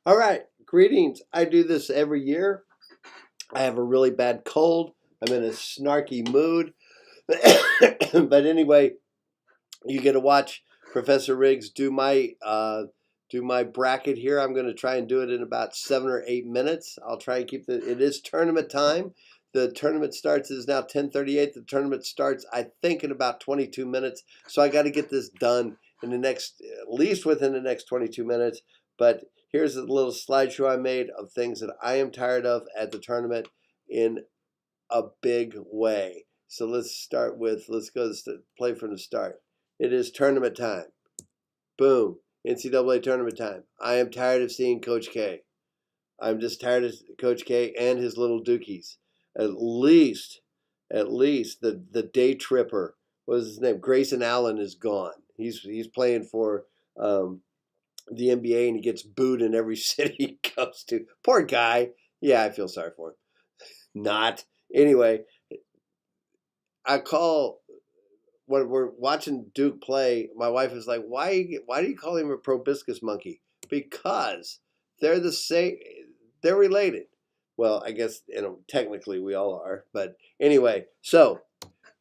All right, greetings. I do this every year. I have a really bad cold. I'm in a snarky mood. But anyway, you get to watch Professor Riggs do my bracket here. I'm going to try and do it in about 7 or 8 minutes. I'll try and keep it is tournament time. The tournament starts is now 10:38. The tournament starts, I think, in about 22 minutes. So I got to get this done in the next, at least within the next 22 minutes. But here's a little slideshow I made of things that I am tired of at the tournament in a big way. So let's go play from the start. It is tournament time. Boom. NCAA tournament time. I am tired of seeing Coach K. I'm just tired of Coach K and his little dookies. At least the day tripper, what was his name? Grayson Allen is gone. He's playing for the NBA and he gets booed in every city he goes to. Poor guy. Yeah, I feel sorry for him. Not. Anyway, I call when we're watching Duke play, my wife is like, why do you call him a proboscis monkey? Because they're the same, they're related. Well, I guess technically we all are, but anyway, so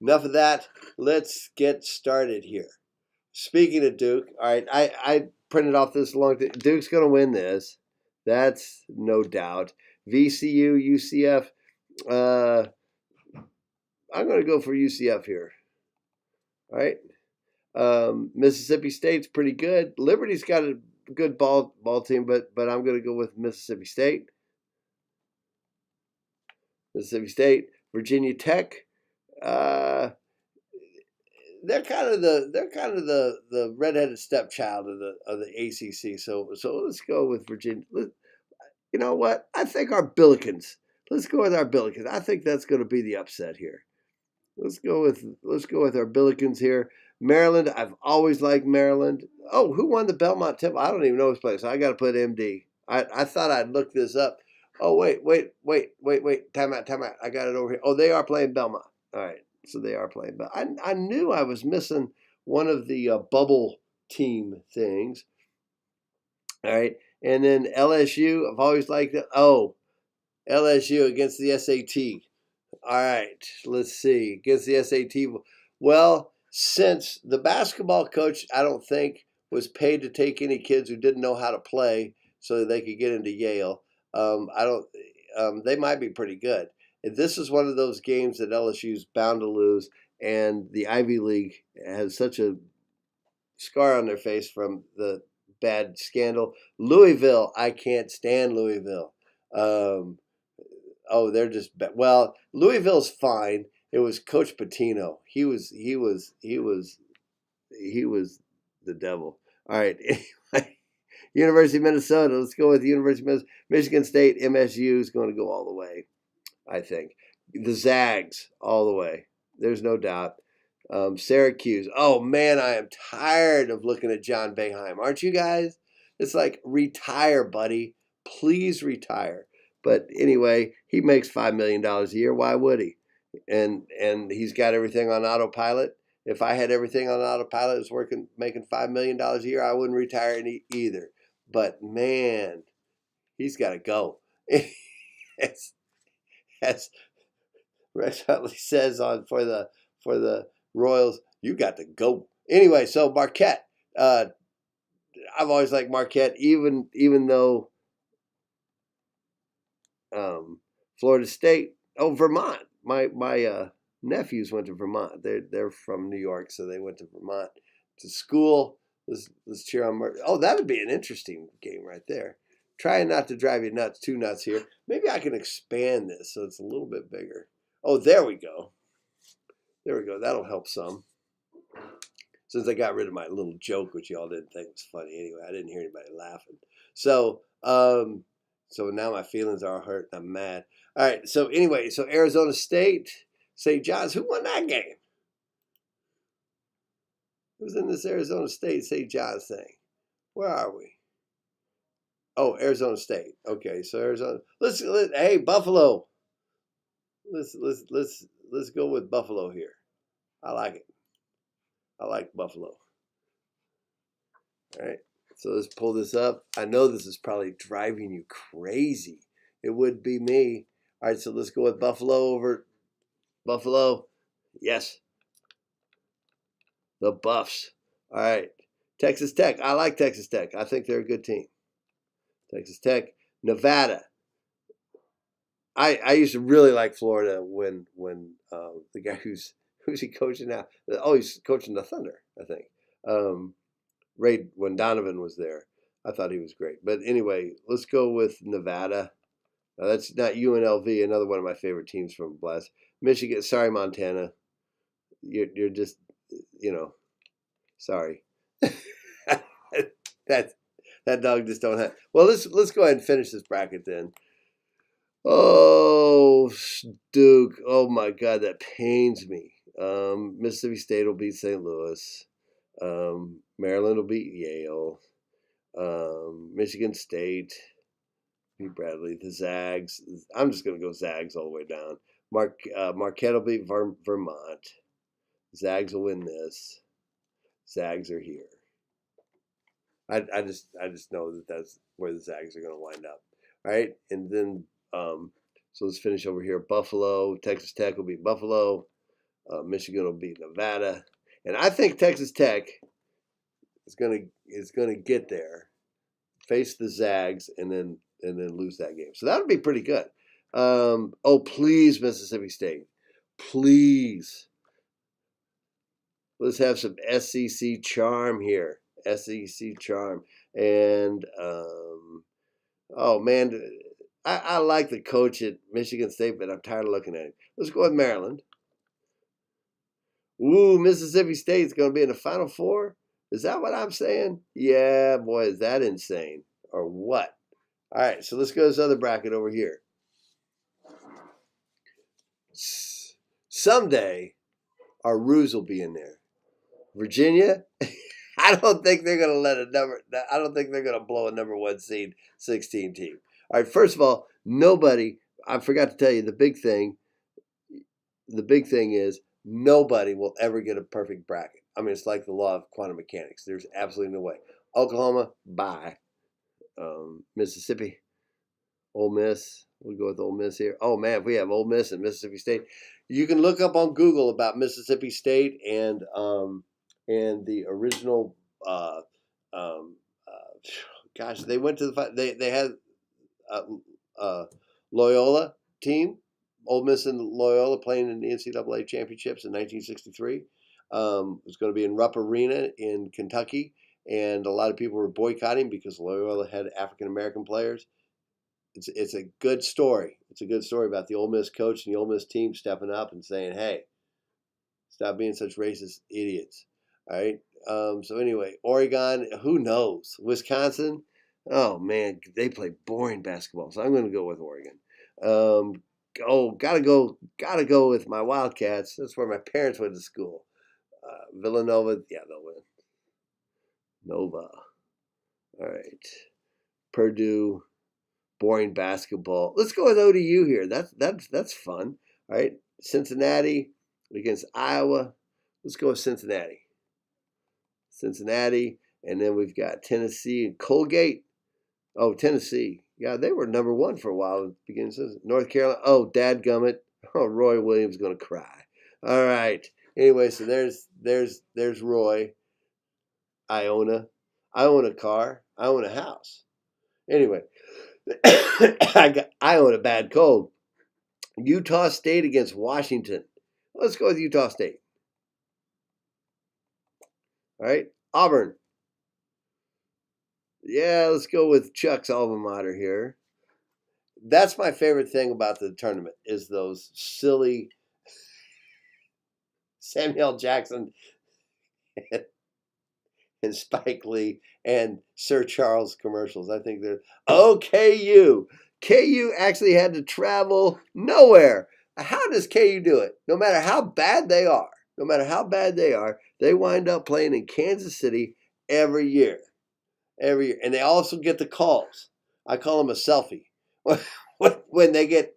enough of that. Let's get started here. Speaking of Duke, all right, I printed off this long thing. Duke's going to win this. That's no doubt. VCU, UCF. I'm going to go for UCF here. All right. Mississippi State's pretty good. Liberty's got a good ball team, but I'm going to go with Mississippi State. Mississippi State, Virginia Tech. They're kind of the redheaded stepchild of the ACC. So let's go with Virginia. You know what? I think our Billikens. Let's go with our Billikens. I think that's going to be the upset here. Let's go with our Billikens here. Maryland, I've always liked Maryland. Oh, who won the Belmont Temple? I don't even know his place. So I got to put MD. I thought I'd look this up. Oh, wait. Time out. I got it over here. Oh, they are playing Belmont. All right. So they are playing. But I knew I was missing one of the bubble team things. All right. And then LSU, I've always liked it. Oh, LSU against the SAT. All right, let's see. Against the SAT. Well, since the basketball coach, I don't think, was paid to take any kids who didn't know how to play so that they could get into Yale, I don't. They might be pretty good. And this is one of those games that LSU's bound to lose, and the Ivy League has such a scar on their face from the bad scandal. Louisville, I can't stand Louisville. Oh, they're just well. Louisville's fine. It was Coach Pitino. He was the devil. All right. Anyway, University of Minnesota. Let's go with the University of Minnesota. Michigan State. MSU is going to go all the way. I think the Zags all the way. There's no doubt. Syracuse. Oh man, I am tired of looking at John Boeheim. Aren't you guys? It's like retire, buddy. Please retire. But anyway, he makes $5 million a year. Why would he? And he's got everything on autopilot. If I had everything on autopilot, was making $5 million a year, I wouldn't retire either. But man, he's got to go. as Rex Utley says for the Royals, you got to go. Anyway, so Marquette. I've always liked Marquette, even though Florida State. Oh, Vermont. My nephews went to Vermont. They're from New York, so they went to Vermont to school. Let's cheer on. Oh, that would be an interesting game right there. Trying not to drive you too nuts here. Maybe I can expand this so it's a little bit bigger. Oh, there we go. There we go. That'll help some. Since I got rid of my little joke, which y'all didn't think was funny anyway. I didn't hear anybody laughing. So now my feelings are hurt and I'm mad. All right. So anyway, so Arizona State, St. John's. Who won that game? Who's in this Arizona State St. John's thing? Where are we? Oh, Arizona State. Okay, so Arizona. Hey, Buffalo. Let's go with Buffalo here. I like it. I like Buffalo. All right. So let's pull this up. I know this is probably driving you crazy. It would be me. All right, so let's go with Buffalo over Buffalo. Yes. The Buffs. All right. Texas Tech. I like Texas Tech. I think they're a good team. Texas Tech. Nevada. I used to really like Florida when the guy who's he coaching now? Oh, he's coaching the Thunder, I think. Right when Donovan was there, I thought he was great. But anyway, let's go with Nevada. That's not UNLV, another one of my favorite teams from Blast. Michigan. Sorry, Montana. You're just sorry. that dog just don't have. Well, let's go ahead and finish this bracket then. Oh, Duke. Oh my God, that pains me. Mississippi State will beat St. Louis. Maryland will beat Yale. Michigan State beat Bradley. The Zags. I'm just gonna go Zags all the way down. Marquette will beat Vermont. Zags will win this. Zags are here. I just know that that's where the Zags are going to wind up. All right, and then so let's finish over here. Buffalo, Texas Tech will beat Buffalo. Michigan will beat Nevada, and I think Texas Tech is going to get there, face the Zags, and then lose that game. So that would be pretty good. Oh, please, Mississippi State, please. Let's have some SEC charm here. SEC charm. And, oh, man, I like the coach at Michigan State, but I'm tired of looking at him. Let's go with Maryland. Ooh, Mississippi State's going to be in the Final Four? Is that what I'm saying? Yeah, boy, is that insane. Or what? All right, so let's go to this other bracket over here. Someday, our Roos will be in there. Virginia, I don't think they're going to I don't think they're going to blow a number 1 seed 16 team. All right, first of all, I forgot to tell you the big thing is nobody will ever get a perfect bracket. I mean, it's like the law of quantum mechanics. There's absolutely no way. Oklahoma, bye. Mississippi, Ole Miss. We'll go with Ole Miss here. Oh, man, if we have Ole Miss and Mississippi State. You can look up on Google about Mississippi State and the original, gosh, they went to they had Loyola team, Ole Miss and Loyola playing in the NCAA championships in 1963. It was going to be in Rupp Arena in Kentucky, and a lot of people were boycotting because Loyola had African American players. It's a good story. It's a good story about the Ole Miss coach and the Ole Miss team stepping up and saying, "Hey, stop being such racist idiots." All right. So anyway, Oregon, who knows? Wisconsin, oh man, they play boring basketball. So I'm going to go with Oregon. Gotta go with my Wildcats. That's where my parents went to school. Villanova, yeah, they'll win. Nova. All right. Purdue, boring basketball. Let's go with ODU here. That's fun. All right. Cincinnati against Iowa. Let's go with Cincinnati. And then we've got Tennessee and Colgate. Oh, Tennessee. Yeah, they were number 1 for a while at the beginning of the season. North Carolina. Oh, dadgummit. Oh, Roy Williams is going to cry. All right. Anyway, so there's Roy. I own a car. I own a house. Anyway, I own a bad cold. Utah State against Washington. Let's go with Utah State. All right. Auburn. Yeah, let's go with Chuck's alma mater here. That's my favorite thing about the tournament is those silly Samuel Jackson and Spike Lee and Sir Charles commercials. I think they're KU. KU actually had to travel nowhere. How does KU do it? No matter how bad they are, they wind up playing in Kansas City every year. And they also get the calls. I call them a selfie. when they get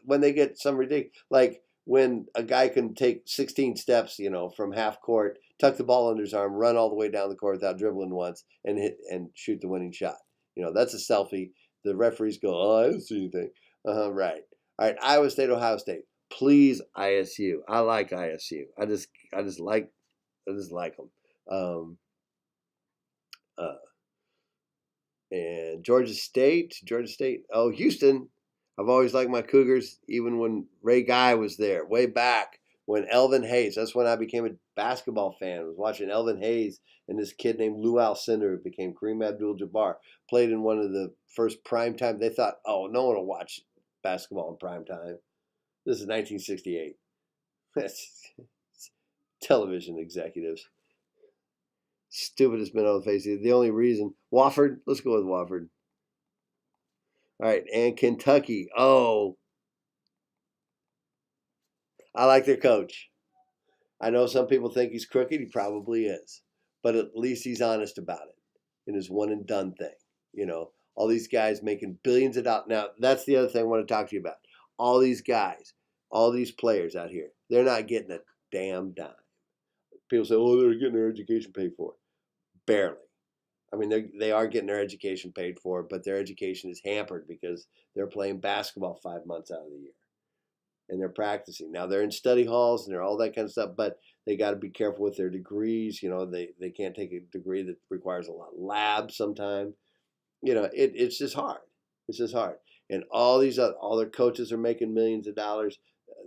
some ridiculous, like when a guy can take 16 steps, from half court tuck the ball under his arm, run all the way down the court without dribbling once, and hit and shoot the winning shot. That's a selfie. The referees go, "Oh, I didn't see anything." Right. All right. Iowa State, Ohio State. Please, ISU. I like ISU. I just like them. And Georgia State. Oh, Houston. I've always liked my Cougars, even when Ray Guy was there, way back when Elvin Hayes. That's when I became a basketball fan. I was watching Elvin Hayes and this kid named Lou Alcindor, who became Kareem Abdul-Jabbar, played in one of the first primetime. They thought, oh, no one will watch basketball in primetime. This is 1968. Television executives. Stupidest men on the face of it. The only reason. Wofford. Let's go with Wofford. All right. And Kentucky. Oh. I like their coach. I know some people think he's crooked. He probably is. But at least he's honest about it in his one and done thing. All these guys making billions of dollars. Now, that's the other thing I want to talk to you about. All these guys, all these players out here, they're not getting a damn dime. People say, oh, they're getting their education paid for. Barely. I mean, they are getting their education paid for, but their education is hampered because they're playing basketball 5 months out of the year. And they're practicing. Now, they're in study halls and they're all that kind of stuff, but they got to be careful with their degrees. They can't take a degree that requires a lot of labs sometimes. It's just hard. It's just hard. And all their coaches are making millions of dollars.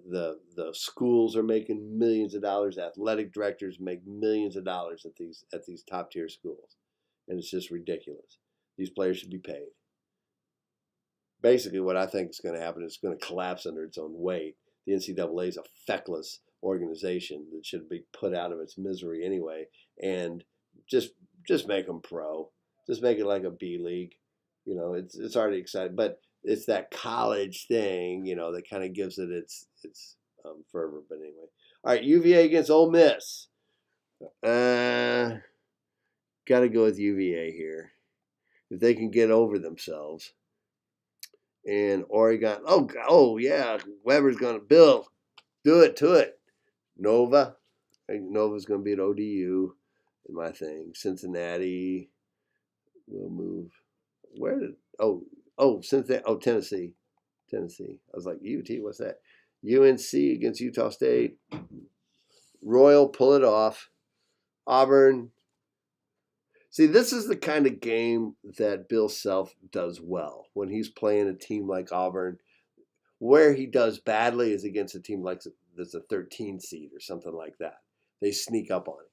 The schools are making millions of dollars. Athletic directors make millions of dollars at these top tier schools, and it's just ridiculous. These players should be paid. Basically, what I think is going to happen is it's going to collapse under its own weight. The NCAA is a feckless organization that should be put out of its misery anyway, and just make them pro. Just make it like a B league. It's already exciting, but it's that college thing, that kind of gives it its fervor. But anyway, all right, UVA against Ole Miss. Got to go with UVA here if they can get over themselves. And Oregon, oh yeah, Weber's gonna do it to it. Nova, I think Nova's gonna be at ODU in my thing. Cincinnati will move. Where did Cincinnati? Oh, Tennessee. I was like, UT, what's that? UNC against Utah State. Royal, pull it off. Auburn. See, this is the kind of game that Bill Self does well when he's playing a team like Auburn. Where he does badly is against a team like that's a 13 seed or something like that. They sneak up on him.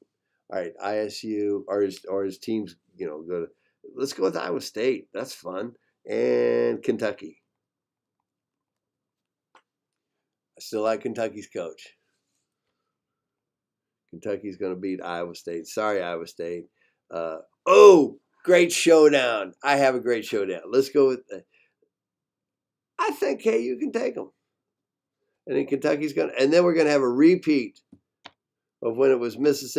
All right, ISU or his teams, let's go with Iowa State. That's fun. And Kentucky. I still like Kentucky's coach. Kentucky's going to beat Iowa State. Sorry, Iowa State. Great showdown. I have a great showdown. Let's go with I think KU can take them. And then Kentucky's going to, and then we're going to have a repeat of when it was Memphis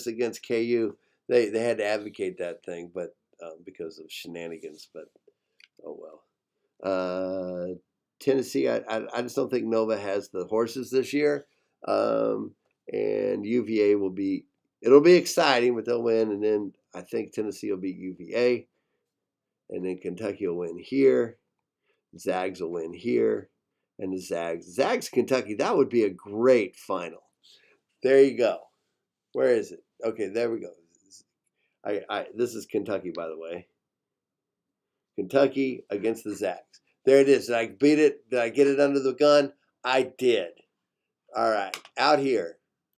against KU. They had to advocate that thing, but because of shenanigans. But oh well. Tennessee, I just don't think Nova has the horses this year. And UVA it'll be exciting, but they'll win. And then I think Tennessee will beat UVA. And then Kentucky will win here. Zags will win here. And the Zags Kentucky, that would be a great final. There you go. Where is it? Okay, there we go. This is Kentucky, by the way. Kentucky against the Zags. There it is. Did I beat it? Did I get it under the gun? I did. All right. Out here.